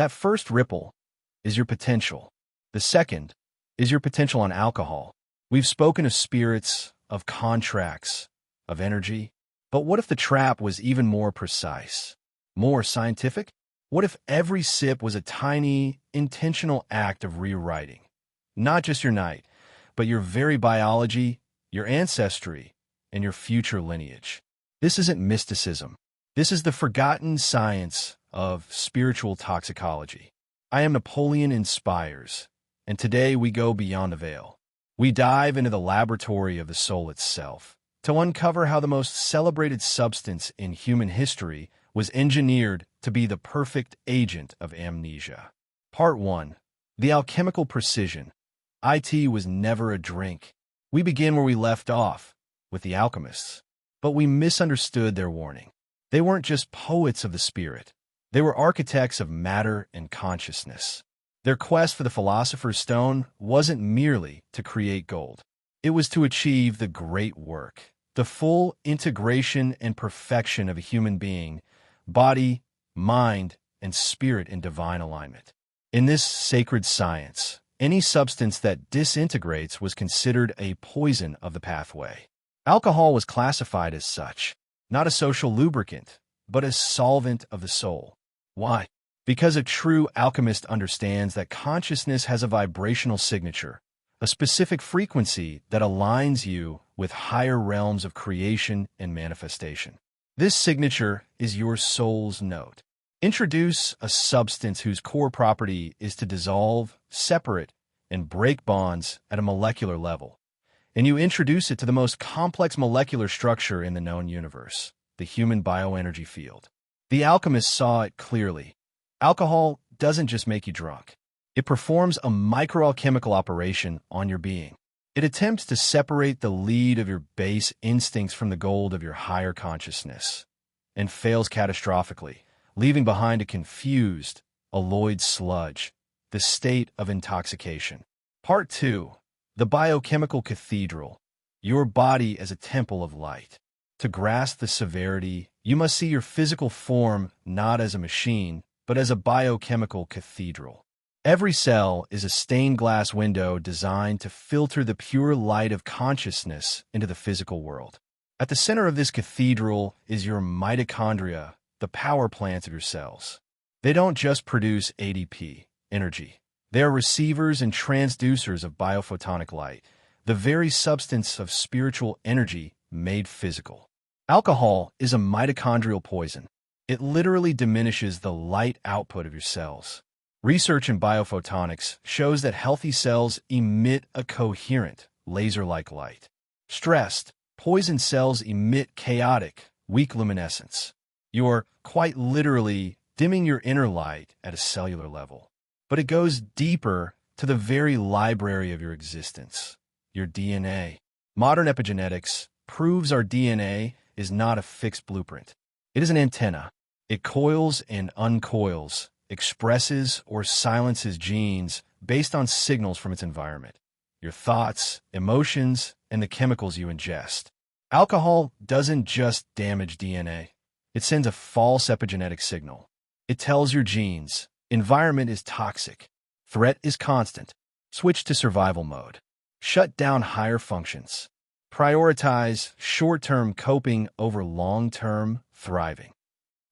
That first ripple is your potential. The second is your potential on alcohol. We've spoken of spirits, of contracts, of energy. But what if the trap was even more precise, more scientific? What if every sip was a tiny, intentional act of rewriting? Not just your night, but your very biology, your ancestry, and your future lineage. This isn't mysticism. This is the forgotten science of spiritual toxicology. I am Napoleon Inspires, and today we go beyond the veil. We dive into the laboratory of the soul itself to uncover how the most celebrated substance in human history was engineered to be the perfect agent of amnesia. Part 1. The Alchemical Precision. IT was never a drink. We begin where we left off, with the alchemists. But we misunderstood their warning. They weren't just poets of the spirit. They were architects of matter and consciousness. Their quest for the philosopher's stone wasn't merely to create gold. It was to achieve the great work, the full integration and perfection of a human being, body, mind, and spirit in divine alignment. In this sacred science, any substance that disintegrates was considered a poison of the pathway. Alcohol was classified as such, not a social lubricant, but a solvent of the soul. Why? Because a true alchemist understands that consciousness has a vibrational signature, a specific frequency that aligns you with higher realms of creation and manifestation. This signature is your soul's note. Introduce a substance whose core property is to dissolve, separate, and break bonds at a molecular level, and you introduce it to the most complex molecular structure in the known universe, the human bioenergy field. The alchemists saw it clearly. Alcohol doesn't just make you drunk. It performs a microalchemical operation on your being. It attempts to separate the lead of your base instincts from the gold of your higher consciousness, and fails catastrophically, leaving behind a confused, alloyed sludge, the state of intoxication. Part 2. The Biochemical Cathedral. Your body as a temple of light. To grasp the severity, you must see your physical form not as a machine, but as a biochemical cathedral. Every cell is a stained glass window designed to filter the pure light of consciousness into the physical world. At the center of this cathedral is your mitochondria, the power plants of your cells. They don't just produce ADP, energy. They are receivers and transducers of biophotonic light, the very substance of spiritual energy made physical. Alcohol is a mitochondrial poison. It literally diminishes the light output of your cells. Research in biophotonics shows that healthy cells emit a coherent, laser-like light. Stressed, poisoned cells emit chaotic, weak luminescence. You're quite literally dimming your inner light at a cellular level. But it goes deeper to the very library of your existence, your DNA. Modern epigenetics proves our DNA is not a fixed blueprint. It is an antenna. It coils and uncoils, expresses or silences genes based on signals from its environment, your thoughts, emotions, and the chemicals you ingest. Alcohol doesn't just damage DNA. It sends a false epigenetic signal. It tells your genes, environment is toxic, threat is constant, switch to survival mode, shut down higher functions, prioritize short-term coping over long-term thriving.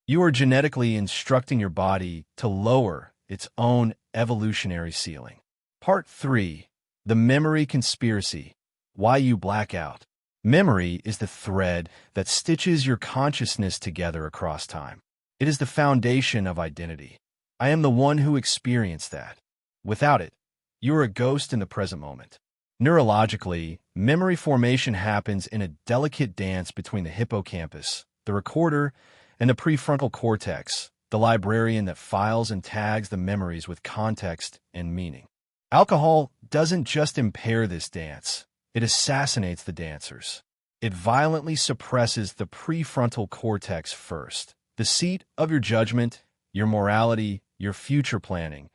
You are genetically instructing your body to lower its own evolutionary ceiling. Part 3. The Memory Conspiracy. Why you black out. Memory is the thread that stitches your consciousness together across time. It is the foundation of identity. I am the one who experienced that. Without it, you are a ghost in the present moment. Neurologically, memory formation happens in a delicate dance between the hippocampus, the recorder, and the prefrontal cortex, the librarian that files and tags the memories with context and meaning. Alcohol doesn't just impair this dance, it assassinates the dancers. It violently suppresses the prefrontal cortex first, the seat of your judgment, your morality, your future planning,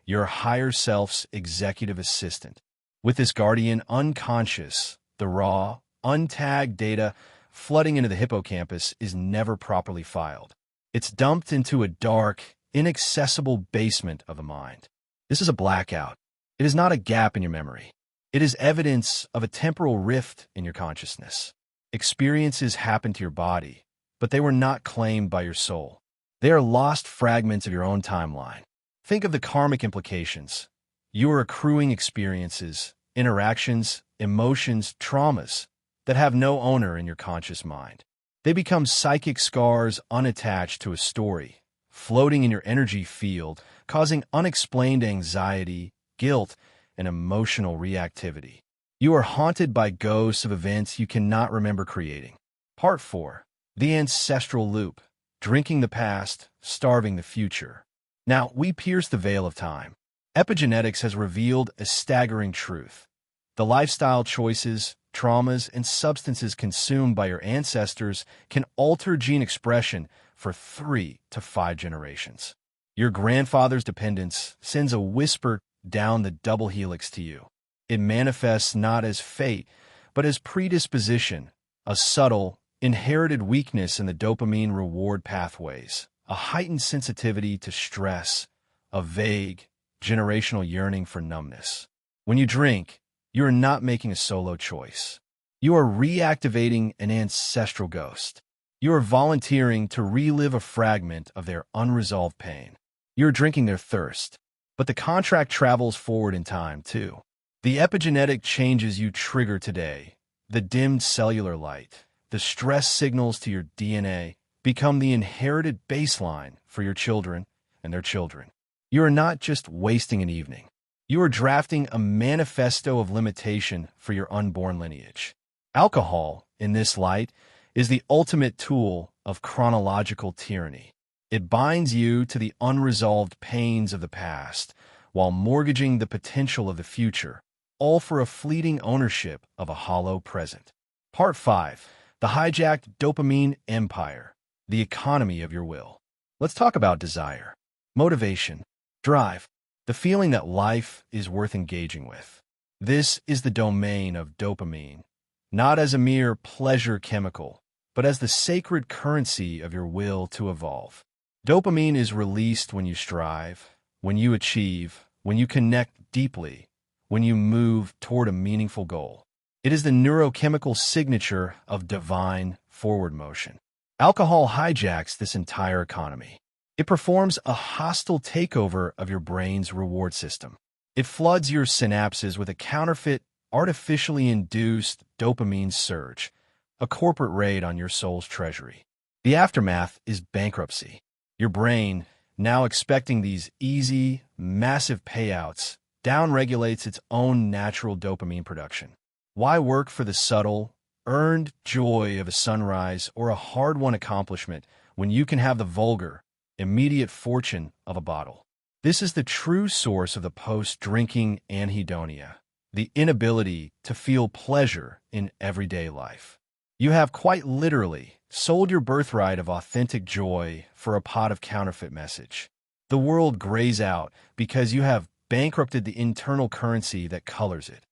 your higher self's executive assistant. With this guardian unconscious, the raw, untagged data flooding into the hippocampus is never properly filed. It's dumped into a dark, inaccessible basement of the mind. This is a blackout. It is not a gap in your memory. It is evidence of a temporal rift in your consciousness. Experiences happen to your body, but they were not claimed by your soul. They are lost fragments of your own timeline. Think of the karmic implications. You are accruing experiences, interactions, emotions, traumas that have no owner in your conscious mind. They become psychic scars unattached to a story, floating in your energy field, causing unexplained anxiety, guilt, and emotional reactivity. You are haunted by ghosts of events you cannot remember creating. Part 4. The Ancestral Loop. Drinking the past, starving the future. Now, we pierce the veil of time. Epigenetics has revealed a staggering truth. The lifestyle choices, traumas, and substances consumed by your ancestors can alter gene expression for 3 to 5 generations. Your grandfather's dependence sends a whisper down the double helix to you. It manifests not as fate, but as predisposition, a subtle, inherited weakness in the dopamine reward pathways, a heightened sensitivity to stress, a vague, generational yearning for numbness. When you drink, you are not making a solo choice. You are reactivating an ancestral ghost. You are volunteering to relive a fragment of their unresolved pain. You are drinking their thirst. But the contract travels forward in time, too. The epigenetic changes you trigger today, the dimmed cellular light, the stress signals to your DNA, become the inherited baseline for your children and their children. You are not just wasting an evening. You are drafting a manifesto of limitation for your unborn lineage. Alcohol, in this light, is the ultimate tool of chronological tyranny. It binds you to the unresolved pains of the past while mortgaging the potential of the future, all for a fleeting ownership of a hollow present. Part 5. The hijacked dopamine empire, the economy of your will. Let's talk about desire, motivation, drive, the feeling that life is worth engaging with. This is the domain of dopamine, not as a mere pleasure chemical, but as the sacred currency of your will to evolve. Dopamine is released when you strive, when you achieve, when you connect deeply, when you move toward a meaningful goal. It is the neurochemical signature of divine forward motion. Alcohol hijacks this entire economy. It performs a hostile takeover of your brain's reward system. It floods your synapses with a counterfeit, artificially induced dopamine surge, a corporate raid on your soul's treasury. The aftermath is bankruptcy. Your brain, now expecting these easy, massive payouts, downregulates its own natural dopamine production. Why work for the subtle, earned joy of a sunrise or a hard-won accomplishment when you can have the vulgar, immediate fortune of a bottle? This is the true source of the post-drinking anhedonia, the inability to feel pleasure in everyday life. You have quite literally sold your birthright of authentic joy for a pot of counterfeit message. The world grays out because you have bankrupted the internal currency that colors it.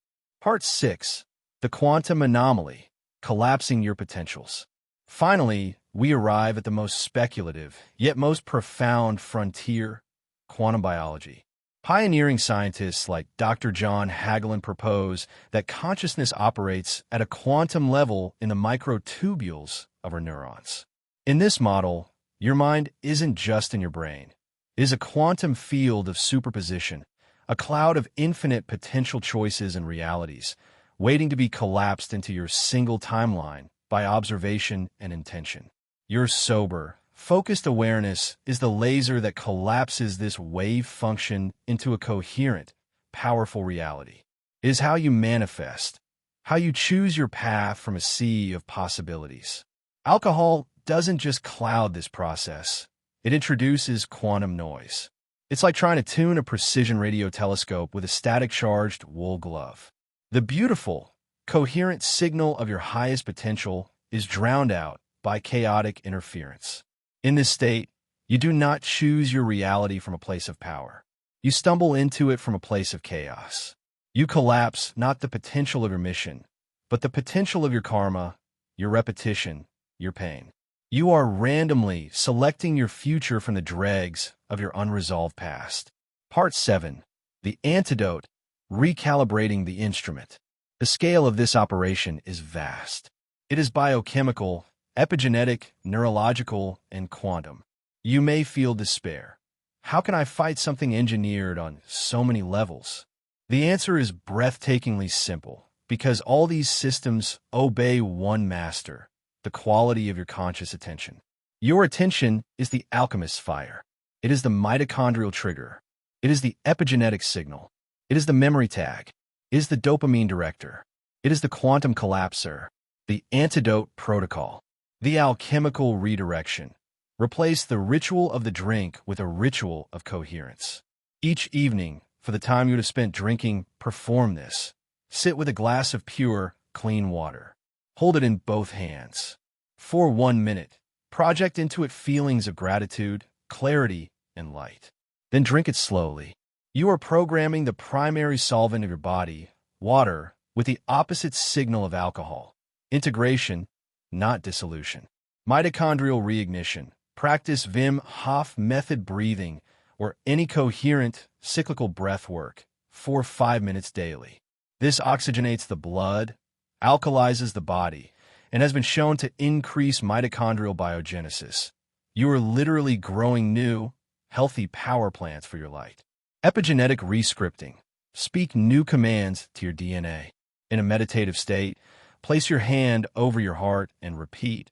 Part 6. The quantum anomaly, collapsing your potentials. Finally, we arrive at the most speculative, yet most profound frontier, quantum biology. Pioneering scientists like Dr. John Hagelin propose that consciousness operates at a quantum level in the microtubules of our neurons. In this model, your mind isn't just in your brain. It is a quantum field of superposition, a cloud of infinite potential choices and realities, waiting to be collapsed into your single timeline by observation and intention. Your sober, focused awareness is the laser that collapses this wave function into a coherent, powerful reality. It is how you manifest, how you choose your path from a sea of possibilities. Alcohol doesn't just cloud this process, it introduces quantum noise. It's like trying to tune a precision radio telescope with a static-charged wool glove. The beautiful, coherent signal of your highest potential is drowned out by chaotic interference. In this state, you do not choose your reality from a place of power. You stumble into it from a place of chaos. You collapse not the potential of your mission, but the potential of your karma, your repetition, your pain. You are randomly selecting your future from the dregs of your unresolved past. Part 7. The Antidote, Recalibrating the Instrument. The scale of this operation is vast. It is biochemical, epigenetic, neurological, and quantum. You may feel despair. How can I fight something engineered on so many levels? The answer is breathtakingly simple, because all these systems obey one master, the quality of your conscious attention. Your attention is the alchemist's fire. It is the mitochondrial trigger. It is the epigenetic signal. It is the memory tag. It is the dopamine director. It is the quantum collapser. The antidote protocol. The alchemical redirection. Replace the ritual of the drink with a ritual of coherence. Each evening, for the time you would have spent drinking, perform this. Sit with a glass of pure, clean water. Hold it in both hands. For 1 minute, project into it feelings of gratitude, clarity, and light. Then drink it slowly. You are programming the primary solvent of your body, water, with the opposite signal of alcohol. Integration, not dissolution. Mitochondrial reignition. Practice Wim Hof method breathing or any coherent, cyclical breath work for 5 minutes daily. This oxygenates the blood, alkalizes the body, and has been shown to increase mitochondrial biogenesis. You are literally growing new, healthy power plants for your light. Epigenetic rescripting. Speak new commands to your DNA. In a meditative state, place your hand over your heart and repeat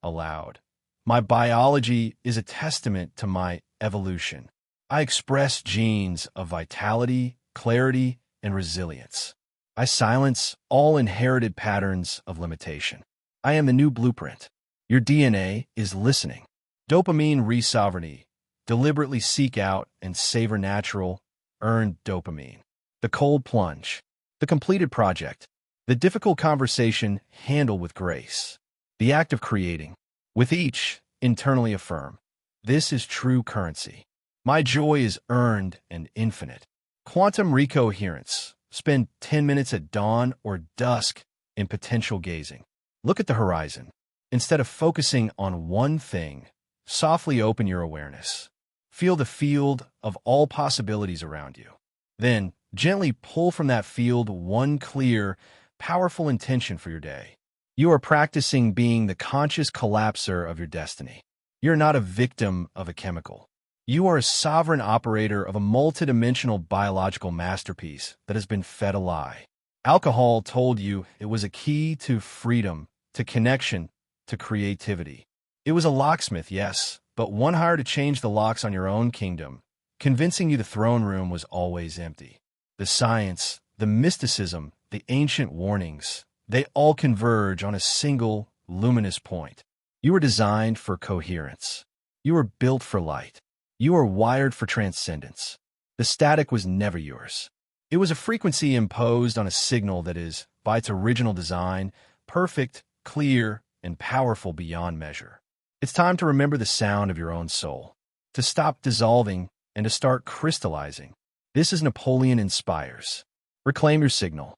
aloud. My biology is a testament to my evolution. I express genes of vitality, clarity, and resilience. I silence all inherited patterns of limitation. I am the new blueprint. Your DNA is listening. Dopamine re-sovereignty. Deliberately seek out and savor natural, earned dopamine. The cold plunge. The completed project. The difficult conversation handled with grace. The act of creating. With each, internally affirm. This is true currency. My joy is earned and infinite. Quantum recoherence. Spend 10 minutes at dawn or dusk in potential gazing. Look at the horizon. Instead of focusing on one thing, softly open your awareness. Feel the field of all possibilities around you. Then, gently pull from that field one clear, powerful intention for your day. You are practicing being the conscious collapser of your destiny. You're not a victim of a chemical. You are a sovereign operator of a multidimensional biological masterpiece that has been fed a lie. Alcohol told you it was a key to freedom, to connection, to creativity. It was a locksmith, yes, but one hired to change the locks on your own kingdom, convincing you the throne room was always empty. The science, the mysticism, the ancient warnings, they all converge on a single, luminous point. You were designed for coherence. You were built for light. You are wired for transcendence. The static was never yours. It was a frequency imposed on a signal that is, by its original design, perfect, clear, and powerful beyond measure. It's time to remember the sound of your own soul, to stop dissolving and to start crystallizing. This is Napoleon Inspires. Reclaim your signal.